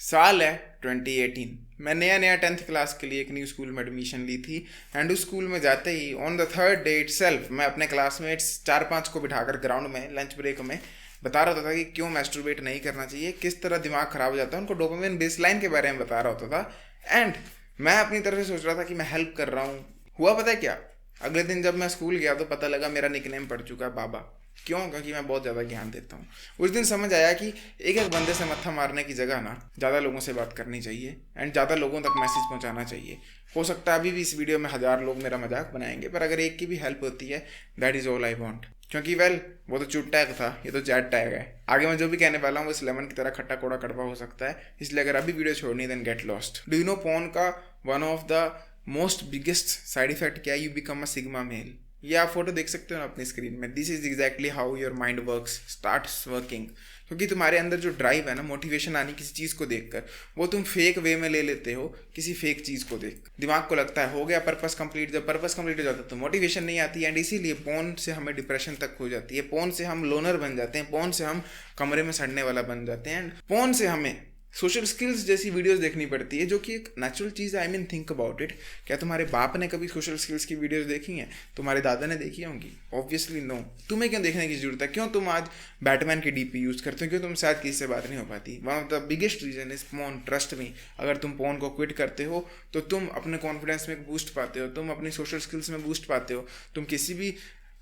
साल है 2018। मैं नया नया 10th क्लास के लिए एक न्यू स्कूल में एडमिशन ली थी। एंड उस स्कूल में जाते ही on the third day itself मैं अपने क्लासमेट्स 4-5 को बिठाकर ग्राउंड में लंच ब्रेक में बता रहा होता था कि क्यों मैस्टरबेट नहीं करना चाहिए, किस तरह दिमाग खराब हो जाता है, उनको डोपामिन बेसलाइन के बारे में बता रहा होता था। एंड मैं अपनी तरफ से सोच रहा था कि मैं हेल्प कर रहा हूँ। हुआ पता है क्या, अगले दिन जब मैं स्कूल गया तो पता लगा मेरा निकनेम पड़ चुका है बाबा। क्यों? क्योंकि मैं बहुत ज़्यादा ज्ञान देता हूँ। उस दिन समझ आया कि एक एक बंदे से मत्था मारने की जगह ना ज़्यादा लोगों से बात करनी चाहिए एंड ज़्यादा लोगों तक मैसेज पहुँचाना चाहिए। हो सकता है अभी भी इस वीडियो में 1000 लोग मेरा मजाक बनाएंगे, पर अगर एक की भी हेल्प होती है that is all I want. क्योंकि वो तो चूट टैग था, ये तो चैट टैग है। आगे मैं जो भी कहने वाला हूँ वो इस लेमन की तरह खट्टा कोड़ा कड़वा हो सकता है, इसलिए अगर अभी वीडियो छोड़नी then get lost. Do you know porn का one of the most biggest side effect क्या है? You become a sigma male. ये आप फोटो देख सकते हो ना अपनी स्क्रीन में। This is exactly how your mind works starts working. क्योंकि तुम्हारे अंदर जो ड्राइव है ना, मोटिवेशन आनी किसी चीज़ को देखकर, वो तुम फेक वे में ले लेते हो किसी फेक चीज़ को देख। दिमाग को लगता है हो गया पर्पस कंप्लीट। जब पर्पस कंप्लीट हो जाता है तो मोटिवेशन नहीं आती। एंड इसीलिए पोर्न से हमें डिप्रेशन तक हो जाती है। पोर्न से हम लोनर बन जाते हैं। पोर्न से हम कमरे में सड़ने वाला बन जाते हैं। एंड पोर्न से हमें सोशल स्किल्स जैसी वीडियोस देखनी पड़ती है, जो कि एक नेचुरल चीज़ है। I mean think about it. क्या तुम्हारे बाप ने कभी सोशल स्किल्स की वीडियोस देखी हैं? तुम्हारे दादा ने देखी होंगी? Obviously no. तुम्हें क्यों देखने की जरूरत है? क्यों तुम आज बैटमैन की डीपी यूज़ करते हो? क्यों तुम शायद किसी से बात नहीं हो पाती? One of the biggest reason is porn. Trust me, अगर तुम पोर्न को क्विट करते हो तो तुम अपने कॉन्फिडेंस में बूस्ट पाते हो, तुम अपनी सोशल स्किल्स में बूस्ट पाते हो। तुम किसी भी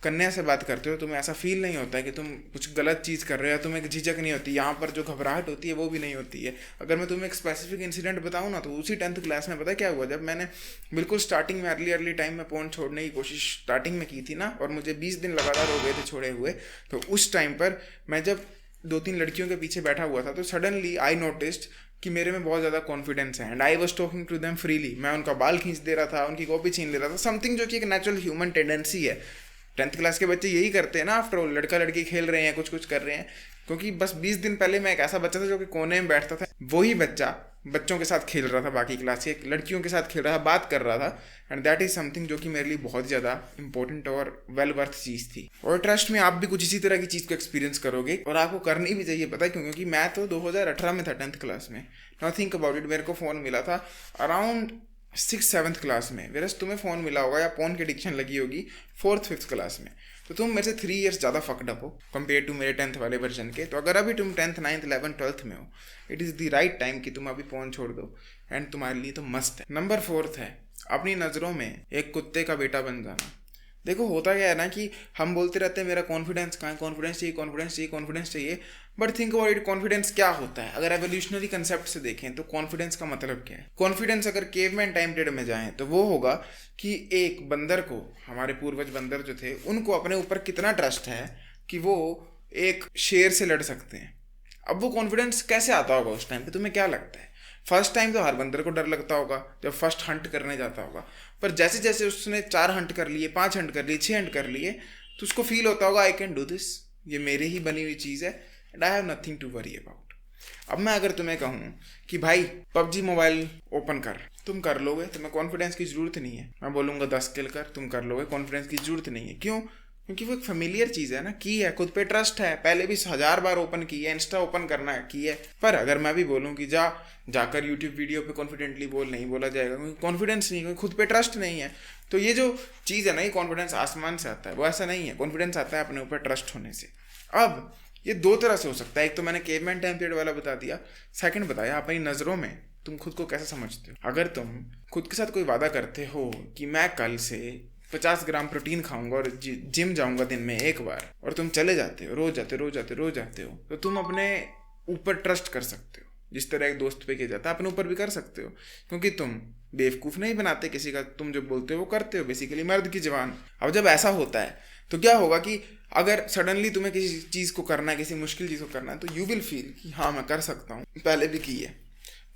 कन्या से बात करते हो, तुम्हें ऐसा फील नहीं होता है कि तुम कुछ गलत चीज़ कर रहे हो, तुम्हें एक झिझक नहीं होती। यहाँ पर जो घबराहट होती है वो भी नहीं होती है। अगर मैं तुम्हें एक स्पेसिफिक इंसिडेंट बताऊँ ना, तो उसी 10th क्लास में पता क्या हुआ, जब मैंने बिल्कुल स्टार्टिंग में अर्ली टाइम में पोर्न छोड़ने की कोशिश स्टार्टिंग में की थी ना, और मुझे 20 दिन लगातार हो गए थे छोड़े हुए, तो उस टाइम पर मैं जब 2-3 लड़कियों के पीछे बैठा हुआ था तो सडनली आई नोटिस्ड कि मेरे में बहुत ज़्यादा कॉन्फिडेंस है। And I was talking to them freely. मैं उनका बाल खींच दे रहा था, उनकी कॉपी छीन ले रहा था, समथिंग जो कि एक नेचुरल ह्यूमन टेंडेंसी है। 10th क्लास के बच्चे यही करते हैं ना, आफ्टर ऑल। लड़का लड़की खेल रहे हैं, कुछ कुछ कर रहे हैं। क्योंकि बस 20 दिन पहले मैं एक ऐसा बच्चा था जो कि कोने में बैठता था, वही बच्चा बच्चों के साथ खेल रहा था, बाकी क्लास के लड़कियों के साथ खेल रहा था, बात कर रहा था। एंड दैट इज समथिंग जो कि मेरे लिए बहुत ज़्यादा इंपॉर्टेंट और वेल वर्थ चीज़ थी। और ट्रस्ट में आप भी कुछ इसी तरह की चीज़ को एक्सपीरियंस करोगे, और आपको करनी भी चाहिए। पता है क्यों? क्योंकि मैं तो 2018 में था 10th क्लास में। नाउ थिंक अबाउट इट, मेरे को फ़ोन मिला था अराउंड 6th-7th क्लास में, वेरस तुम्हें फ़ोन मिला होगा या पोर्न की एडिक्शन लगी होगी 4th-5th क्लास में। तो तुम मेरे से 3 ईयर्स ज़्यादा फकड अप हो कंपेयर टू मेरे 10th वाले वर्जन के। तो अगर अभी तुम 10th, 9th, 11th, 12th में हो, it is the right time कि तुम अभी पोर्न छोड़ दो। एंड तुम्हारे लिए तो मस्त है। नंबर 4 है, अपनी नज़रों में एक कुत्ते का बेटा बन जाना। देखो होता क्या है ना कि हम बोलते रहते हैं मेरा कॉन्फिडेंस कहाँ है, कॉन्फिडेंस चाहिए, कॉन्फिडेंस चाहिए, कॉन्फिडेंस चाहिए। But think about it, confidence क्या होता है? अगर एवोल्यूशनरी कंसेप्ट से देखें तो कॉन्फिडेंस का मतलब क्या है? कॉन्फिडेंस अगर केवमैन टाइम पीरियड में जाएं तो वो होगा कि एक बंदर को, हमारे पूर्वज बंदर जो थे, उनको अपने ऊपर कितना ट्रस्ट है कि वो एक शेर से लड़ सकते हैं। अब वो कॉन्फिडेंस कैसे आता होगा उस टाइम पे? तुम्हें क्या लगता है? फर्स्ट टाइम तो हर बंदर को डर लगता होगा जब फर्स्ट हंट करने जाता होगा। पर जैसे जैसे उसने 4 हंट कर लिए, 5 हंट कर लिए, 6 हंट कर लिए, तो उसको फील होता होगा आई कैन डू दिस, ये मेरे ही बनी हुई चीज़ है and I have nothing to worry about. अब मैं अगर तुम्हें कहूँ कि भाई PUBG मोबाइल ओपन कर, तुम कर लोगे? तुम्हें कॉन्फिडेंस की ज़रूरत नहीं है। मैं बोलूँगा 10 किल कर, तुम कर लोगे? कॉन्फिडेंस की ज़रूरत नहीं है। क्यों? क्योंकि वो एक फेमिलियर चीज़ है ना, की है, खुद पे ट्रस्ट है। पहले भी 1000 बार ओपन की है, इंस्टा ओपन करना है, की है। पर अगर मैं भी बोलूँ कि जाकर यूट्यूब वीडियो पे कॉन्फिडेंटली बोल, नहीं बोला जाएगा, क्योंकि कॉन्फिडेंस नहीं, क्योंकि खुद पे ट्रस्ट नहीं है। तो ये जो चीज़ है ना, ये कॉन्फिडेंस आसमान से आता है, वो ऐसा नहीं है। कॉन्फिडेंस आता है अपने ऊपर ट्रस्ट होने से। अब ये 2 तरह से हो सकता है। एक तो मैंने केवमैन टाइम पीरियड वाला बता दिया, सेकंड बताया अपनी नज़रों में तुम खुद को कैसे समझते हो। अगर तुम खुद के साथ कोई वादा करते हो कि मैं कल से 50 ग्राम प्रोटीन खाऊंगा और जिम जाऊंगा दिन में 1 बार, और तुम चले जाते हो, रोज जाते हो, तो तुम अपने ऊपर ट्रस्ट कर सकते हो। जिस तरह एक दोस्त पे किया जाता है, अपने ऊपर भी कर सकते हो, क्योंकि तुम बेवकूफ़ नहीं बनाते किसी का। तुम जो बोलते हो वो करते हो, बेसिकली मर्द की जवान। अब जब ऐसा होता है तो क्या होगा कि अगर सडनली तुम्हें किसी चीज़ को करना है, किसी मुश्किल चीज़ को करना है, तो यू विल फील कि हाँ मैं कर सकता हूँ, पहले भी की है।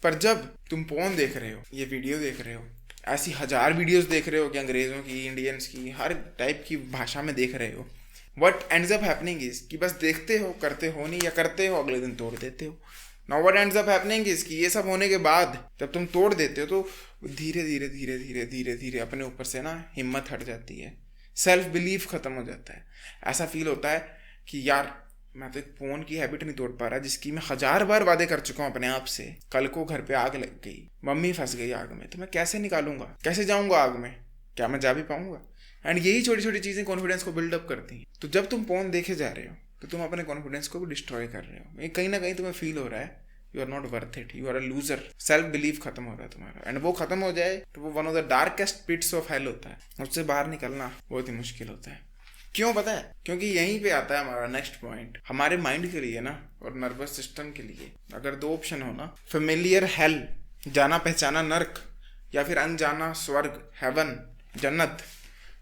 पर जब तुम पोर्न देख रहे हो, ये वीडियो देख रहे हो, ऐसी 1000 वीडियोस देख रहे हो कि अंग्रेज़ों की, इंडियंस की, हर टाइप की भाषा में देख रहे हो, what ends up happening is कि बस देखते हो, करते हो नहीं, या करते हो अगले दिन तोड़ देते हो। Now what ends up happening is कि ये सब होने के बाद जब तुम तोड़ देते हो तो धीरे धीरे अपने ऊपर से ना हिम्मत हट जाती है, सेल्फ बिलीफ खत्म हो जाता है। ऐसा फील होता है कि यार मैं तो एक फोन की हैबिट नहीं तोड़ पा रहा जिसकी मैं 1000 बार वादे कर चुका हूँ अपने आप से। कल को घर पे आग लग गई, मम्मी फंस गई आग में, तो मैं कैसे निकालूंगा, कैसे जाऊंगा आग में, क्या मैं जा भी पाऊंगा? एंड यही छोटी छोटी चीजें कॉन्फिडेंस को बिल्डअप करती हैं। तो जब तुम फोन देखे जा रहे हो तो तुम अपने कॉन्फिडेंस को भी डिस्ट्रॉय कर रहे हो। कहीं ना कहीं तुम्हें फील हो रहा है you are not worth it, you are a loser, self believe खत्म हो रहा है तुम्हारा। एंड वो खत्म हो जाए तो वो one of the darkest pits of hell होता है। उससे बाहर निकलना बहुत ही मुश्किल होता है। क्यों पता है? क्योंकि यहीं पे आता है हमारा नेक्स्ट पॉइंट। हमारे माइंड के लिए ना और नर्वस सिस्टम के लिए अगर 2 ऑप्शन हो ना, फेमिलियर हेल, जाना पहचाना नर्क, या फिर अनजाना स्वर्ग, हेवन, जन्नत,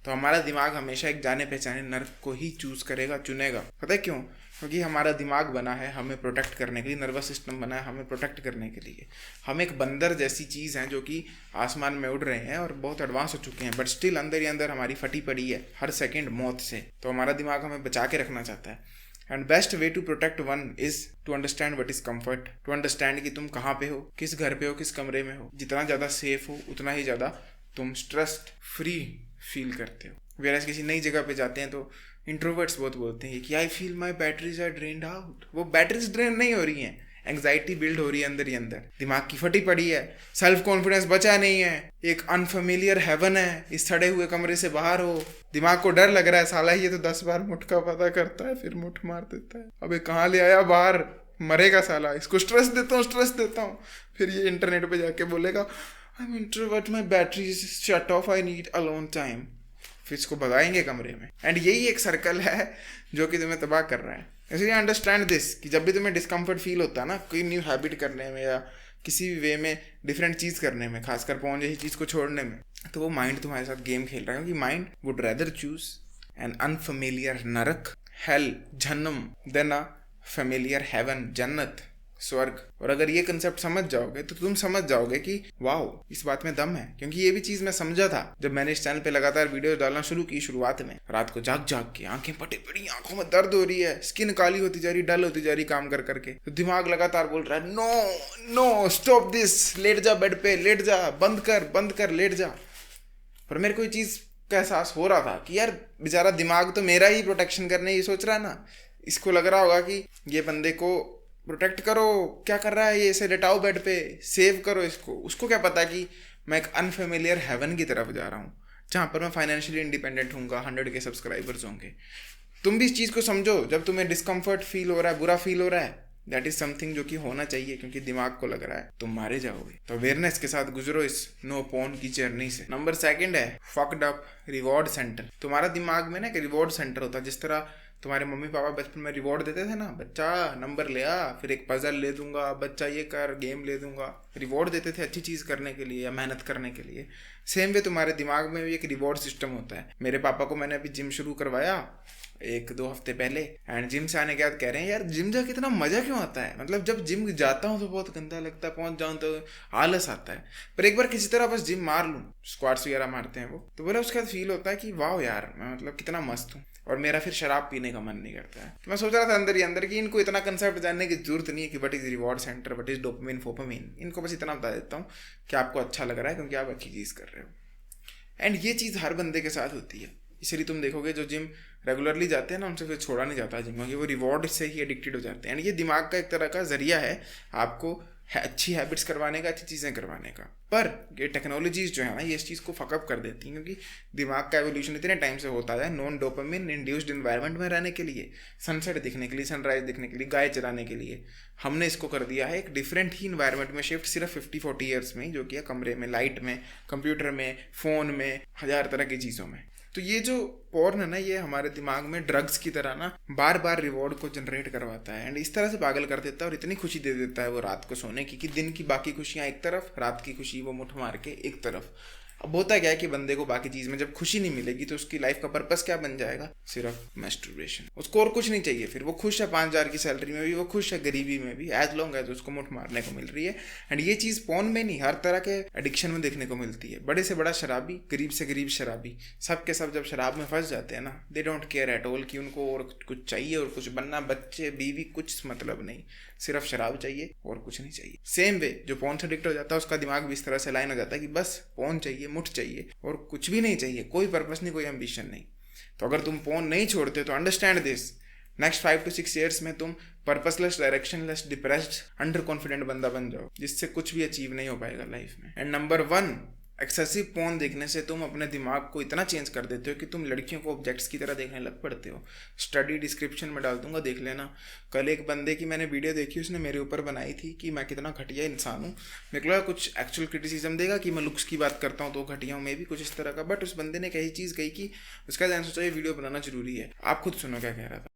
तो हमारा दिमाग हमेशा एक जाने पहचाने नर्क को ही चूज करेगा, चुनेगा। पता है क्यों? क्योंकि हमारा दिमाग बना है हमें प्रोटेक्ट करने के लिए, नर्वस सिस्टम बना है हमें प्रोटेक्ट करने के लिए। हम एक बंदर जैसी चीज़ हैं जो कि आसमान में उड़ रहे हैं और बहुत एडवांस हो चुके हैं, बट स्टिल अंदर ही अंदर हमारी फटी पड़ी है हर सेकंड मौत से। तो हमारा दिमाग हमें बचा के रखना चाहता है। And best way to protect one is to understand what is comfort, to understand कि तुम कहाँ पे हो, किस घर पे हो, किस कमरे में हो। जितना ज़्यादा सेफ हो उतना ही ज़्यादा तुम स्ट्रेस फ्री फील करते हो। वेराज किसी नई जगह पे जाते हैं तो इंट्रोवर्ट्स बहुत बोलते हैं कि I feel my batteries are drained out. वो बैटरीज ड्रेन नहीं हो रही हैं, एंग्जाइटी बिल्ड हो रही है अंदर ही अंदर, दिमाग की फटी पड़ी है, सेल्फ कॉन्फिडेंस बचा नहीं है, एक अनफेमिलियर हेवन है, इस सड़े हुए कमरे से बाहर हो, दिमाग को डर लग रहा है, साला ये तो 10 बार मुठ का पता करता है फिर मुठ मार देता है, अबे कहाँ ले आया बाहर, मरेगा साला, इसको स्ट्रेस देता हूँ। फिर ये इंटरनेट पे जाके बोलेगा I am introvert, my battery shut off, I need alone time. फिर इसको भगाएंगे कमरे में। एंड यही एक सर्कल है जो कि तुम्हें तबाह कर रहा है। इसलिए अंडरस्टैंड दिस कि जब भी तुम्हें डिस्कम्फर्ट फील होता है ना कोई न्यू हैबिट करने में या किसी भी वे में डिफरेंट चीज़ करने में, खासकर पहुंच जैसी चीज़ को छोड़ने में, तो वो माइंड तुम्हारे साथ गेम खेल रहा है। क्योंकि mind would rather choose an unfamiliar नरक, हेल, जहन्नम, देन अ फेमिलियर हेवन, जन्नत, स्वर्ग। और अगर ये कंसेप्ट समझ जाओगे तो तुम समझ जाओगे कि वाओ इस बात में दम है। क्योंकि ये भी चीज़ मैं समझा था जब मैंने इस चैनल पे लगातार वीडियो डालना शुरू की। शुरुआत में रात को जाग के आंखें फटे पड़ी, आंखों में दर्द हो रही है, स्किन काली होती जा रही, डल होती जा रही काम कर करके, तो दिमाग लगातार बोल रहा है नो स्टॉप दिस, लेट जा बेड पे, लेट जा, बंद कर, लेट जा। पर मेरे को ये चीज़ का एहसास हो रहा था कि यार बेचारा दिमाग तो मेरा ही प्रोटेक्शन करने ये सोच रहा है ना। इसको लग रहा होगा कि ये बंदे को प्रोटेक्ट करो, क्या कर रहा है ये, इसे लेटाओ बेड पे, सेव करो इसको। उसको क्या पता कि मैं एक अनफेमिलियर हेवन की तरफ जा रहा हूँ जहाँ पर मैं फाइनेंशियली इंडिपेंडेंट हूँगा, 100 के सब्सक्राइबर्स होंगे। तुम भी इस चीज़ को समझो, जब तुम्हें डिस्कम्फर्ट फील हो रहा है, बुरा फील हो रहा है, दैट इज समथिंग जो कि होना चाहिए, क्योंकि दिमाग को लग रहा है तुम मारे जाओगे। तो अवेयरनेस के साथ गुजरो इस नो पोन की जर्नी से। नंबर 2 है फक्ड अप रिवॉर्ड सेंटर। तुम्हारा दिमाग में ना एक रिवॉर्ड सेंटर होता है। जिस तरह तुम्हारे मम्मी पापा बचपन में रिवॉर्ड देते थे ना, बच्चा नंबर ले आ, फिर एक पजल ले दूंगा, बच्चा ये कर, गेम ले दूंगा, रिवॉर्ड देते थे अच्छी चीज़ करने के लिए या मेहनत करने के लिए। सेम वे तुम्हारे दिमाग में भी एक रिवॉर्ड सिस्टम होता है। मेरे पापा को मैंने अभी जिम शुरू करवाया 1-2 हफ्ते पहले, एंड जिम से आने के बाद कह रहे हैं यार जिम जा कितना मज़ा क्यों आता है। मतलब जब जिम जाता हूँ तो बहुत गंदा लगता है, पहुँच जाऊँ तो आलस आता है, पर एक बार किसी तरह बस जिम मार लूँ, स्क्वाट्स वगैरह मारते हैं वो, तो बोला उसके बाद फील होता है कि वाह यार मैं मतलब कितना मस्त हूँ। और मेरा फिर शराब पीने का मन नहीं करता है। तो मैं सोच रहा था अंदर ही अंदर कि इनको इतना कंसेप्ट जानने की जरूरत नहीं है कि what is reward center, what is dopamine, फोपामिन। इनको बस इतना बता देता हूँ कि आपको अच्छा लग रहा है क्योंकि आप अच्छी चीज़ कर रहे हो। एंड ये चीज़ हर बंदे के साथ होती है। इसलिए तुम देखोगे जो जिम रेगुलरली जाते हैं ना, उनसे फिर छोड़ा नहीं जाता जिम, क्योंकि वो रिवॉर्ड से ही एडिक्टेड हो जाते हैं। एंड ये दिमाग का एक तरह का जरिया है आपको अच्छी हैबिट्स करवाने का, अच्छी चीज़ें करवाने का। पर ये टेक्नोलॉजीज जो है ना, ये इस चीज़ को फकअप कर देती हैं, क्योंकि दिमाग का एवोल्यूशन इतने टाइम से होता है नॉन डोपामिन इंड्यूस्ड इन्वायरमेंट में रहने के लिए, सनसेट दिखने के लिए, सनराइज दिखने के लिए, गाय चराने के लिए। हमने इसको कर दिया है एक डिफरेंट ही इन्वायरमेंट में शिफ्ट, सिर्फ 50-40 ईयर्स में, जो कि है कमरे में, लाइट में, कंप्यूटर में, फ़ोन में, 1000 तरह की चीज़ों में। तो ये जो पॉर्न है ना, ये हमारे दिमाग में ड्रग्स की तरह ना बार बार रिवॉर्ड को जनरेट करवाता है, एंड इस तरह से पागल कर देता है और इतनी खुशी दे देता है वो रात को सोने की कि दिन की बाकी खुशियाँ एक तरफ, रात की खुशी वो मुठ मार के एक तरफ। अब होता क्या है कि बंदे को बाकी चीज़ में जब खुशी नहीं मिलेगी तो उसकी लाइफ का पर्पस क्या बन जाएगा, सिर्फ मैस्टरबेशन। उसको और कुछ नहीं चाहिए। फिर वो खुश है 5000 की सैलरी में भी, वो खुश है गरीबी में भी, एज लॉन्ग एज उसको मुठ मारने को मिल रही है। एंड ये चीज़ पोर्न में नहीं, हर तरह के एडिक्शन में देखने को मिलती है। बड़े से बड़ा शराबी, गरीब से गरीब शराबी, सब के सब जब शराब में फंस जाते हैं ना, they don't care at all कि उनको और कुछ चाहिए और कुछ बनना, बच्चे बीवी कुछ मतलब नहीं, सिर्फ शराब चाहिए और कुछ नहीं चाहिए। सेम वे जो पोर्न से एडिक्ट हो जाता है उसका दिमाग भी इस तरह से लाइन हो जाता है कि बस पोर्न चाहिए, मुठ चाहिए और कुछ भी नहीं चाहिए, कोई पर्पस नहीं, कोई एम्बिशन नहीं। तो अगर तुम पोर्न नहीं छोड़ते तो understand this, next 5 to 6 years में तुम purposeless, directionless, depressed, under confident बंदा बन जाओ, जिससे कुछ भी अचीव नहीं हो पाएगा लाइफ में। एंड नंबर 1, एक्सेसिव पोर्न देखने से तुम अपने दिमाग को इतना चेंज कर देते हो कि तुम लड़कियों को ऑब्जेक्ट्स की तरह देखने लग पड़ते हो। स्टडी डिस्क्रिप्शन में डाल दूंगा, देख लेना। कल एक बंदे की मैंने वीडियो देखी, उसने मेरे ऊपर बनाई थी कि मैं कितना घटिया इंसान हूँ। मेरे को लगा कुछ एक्चुअल क्रिटिसिज्म देगा कि मैं लुक्स की बात करता हूँ तो घटिया हूँ, मैं भी कुछ इस तरह का। बट उस बंदे ने कही चीज़ कही कि उसका ध्यान सोचा ये वीडियो बनाना जरूरी है। आप खुद सुनो क्या कह रहा था।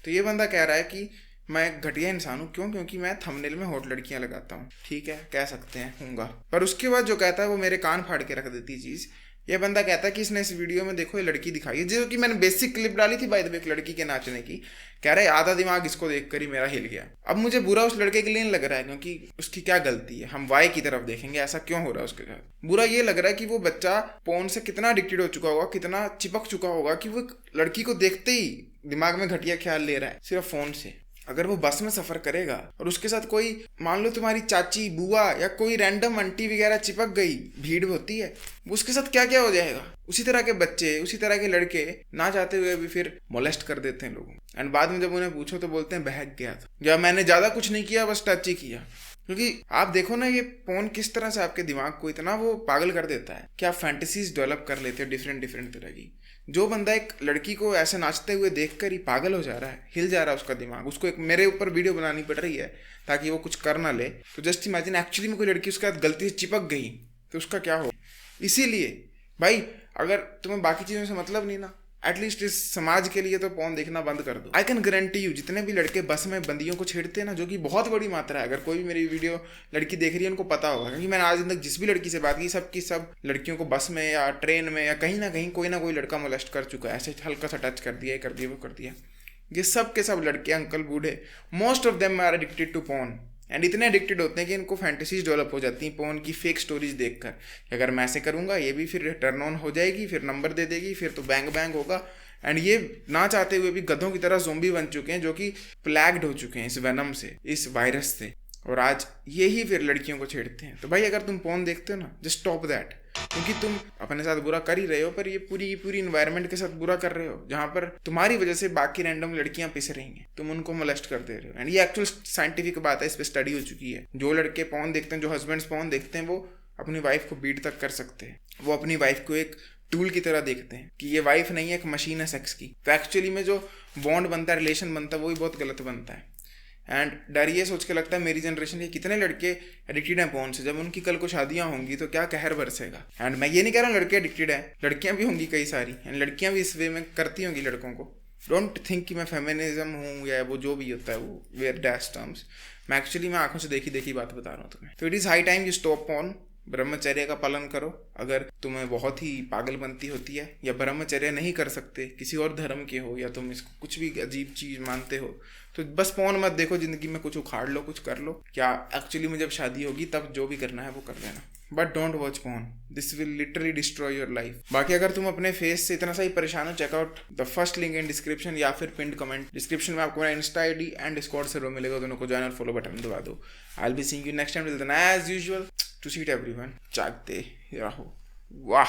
तो ये बंदा कह रहा है कि मैं घटिया इंसान हूँ। क्यों? क्योंकि मैं थंबनेल में हॉट लड़कियां लगाता हूँ। ठीक है, कह सकते हैं, हूँगा। पर उसके बाद जो कहता है वो मेरे कान फाड़ के रख देती चीज़। ये बंदा कहता है कि इसने इस वीडियो में देखो ये लड़की दिखाई है, जो कि मैंने बेसिक क्लिप डाली थी बाय द वे एक लड़की के नाचने की। कह रहा है आधा दिमाग इसको देखकर ही मेरा हिल गया। अब मुझे बुरा उस लड़के के लिए नहीं लग रहा है, क्योंकि उसकी क्या गलती है। हम वाई की तरफ देखेंगे, ऐसा क्यों हो रहा है उसके साथ। बुरा ये लग रहा है कि वो बच्चा पोर्न से कितना एडिक्टेड हो चुका होगा, कितना चिपक चुका होगा कि वो लड़की को देखते ही दिमाग में घटिया ख्याल ले रहा है सिर्फ फोन से। अगर वो बस में सफर करेगा और उसके साथ कोई, मान लो तुम्हारी चाची, बुआ या कोई रैंडम आंटी वगैरह चिपक गई, भीड़ होती है, उसके साथ क्या क्या हो जाएगा। उसी तरह के बच्चे, उसी तरह के लड़के ना चाहते हुए भी फिर मोलेस्ट कर देते हैं लोगों। एंड बाद में जब उन्हें पूछो तो बोलते हैं बहक गया था, या मैंने ज्यादा कुछ नहीं किया, बस टच ही किया। क्योंकि आप देखो ना, ये फोन किस तरह से आपके दिमाग को इतना वो पागल कर देता है कि आप फैंटेसीज डेवलप कर लेते हो डिफरेंट तरह की। जो बंदा एक लड़की को ऐसे नाचते हुए देखकर ही पागल हो जा रहा है, हिल जा रहा है उसका दिमाग, उसको एक मेरे ऊपर वीडियो बनानी पड़ रही है ताकि वो कुछ कर ना ले। तो जस्ट इमेजिन एक्चुअली में कोई लड़की उसके साथ गलती से चिपक गई तो उसका क्या हो। इसीलिए भाई, अगर तुम्हें बाकी चीज़ों से मतलब नहीं ना, एटलीस्ट इस समाज के लिए तो पोर्न देखना बंद कर दो। आई कैन गारंटी यू, जितने भी लड़के बस में बंदियों को छेड़ते हैं ना, जो कि बहुत बड़ी मात्रा है, अगर कोई भी मेरी वीडियो लड़की देख रही है उनको पता होगा, क्योंकि मैंने आज तक जिस भी लड़की से बात की, सब की सब लड़कियों को बस में या ट्रेन में या कहीं ना कोई लड़का मोलेस्ट कर चुका है। ऐसे हल्का सा टच कर दिया, कर दिया, वो कर दिया। ये सब के सब लड़के, अंकल, बूढ़े, most of them are addicted to porn. And इतने एडिक्टेड होते हैं कि इनको फैंटेसीज डेवलप हो जाती हैं पोर्न की फेक स्टोरीज देखकर, कि अगर मैं ऐसे करूँगा ये भी फिर टर्न ऑन हो जाएगी, फिर नंबर दे देगी, फिर तो बैंग बैंग होगा। एंड ये ना चाहते हुए भी गधों की तरह ज़ोंबी बन चुके हैं, जो कि प्लैग्ड हो चुके हैं इस वेनम से, इस वायरस से। और आज यही फिर लड़कियों को छेड़ते हैं। तो भाई, अगर तुम पोर्न देखते हो ना, जस्ट स्टॉप दैट। क्योंकि तुम अपने साथ बुरा कर ही रहे हो, पर ये पूरी इन्वायरमेंट के साथ बुरा कर रहे हो, जहाँ पर तुम्हारी वजह से बाकी रैंडम लड़कियां पिस रही हैं, तुम उनको मोलेस्ट कर दे रहे हो। एंड ये एक्चुअल साइंटिफिक बात है, इस पर स्टडी हो चुकी है। जो लड़के पोर्न देखते हैं, जो हस्बैंड्स पोर्न देखते हैं, वो अपनी वाइफ को बीट तक कर सकते हैं। वो अपनी वाइफ को एक टूल की तरह देखते हैं कि ये वाइफ नहीं है, एक मशीन है सेक्स की। तो एक्चुअली में जो बॉन्ड बनता है, रिलेशन बनता है, वो भी बहुत गलत बनता है। एंड डर ये सोच के लगता है मेरी जनरेशन के कितने लड़के एडिक्टेड हैं पोर्न से, जब उनकी कल को शादियां होंगी तो क्या कहर बरसेगा। एंड मैं ये नहीं कह रहा हूँ लड़के एडिक्टेड हैं, लड़कियां भी होंगी कई सारी, एंड लड़कियां भी इस वे में करती होंगी लड़कों को। डोंट थिंक कि मैं फेमिनिज्म हूँ या वो जो भी होता है वो वेयर डैश टर्म्स। मैं एक्चुअली मैं आंखों से देखी बात बता रहा हूँ तुम्हें। तो it is high time you stop porn. ब्रह्मचर्य का पालन करो। अगर तुम्हें बहुत ही पागलपंती होती है या ब्रह्मचर्य नहीं कर सकते, किसी और धर्म के हो, या तुम इसको कुछ भी अजीब चीज़ मानते हो, तो बस पोर्न मत देखो। ज़िंदगी में कुछ उखाड़ लो, कुछ कर लो। क्या एक्चुअली में जब शादी होगी तब जो भी करना है वो कर लेना, but don't watch porn. This will literally destroy your life. बाकी अगर तुम अपने फेस से इतना सा ही परेशान हो, checkout the first link in description या फिर पिंड कमेंट। डिस्क्रिप्शन में आपको मेरा insta ID and discord server मिलेगा, दोनों को ज्वाइन और फॉलो बटन दबा दो। I will be seeing you next time. Till then as usual, to seat everyone, जागते रहो। वाह।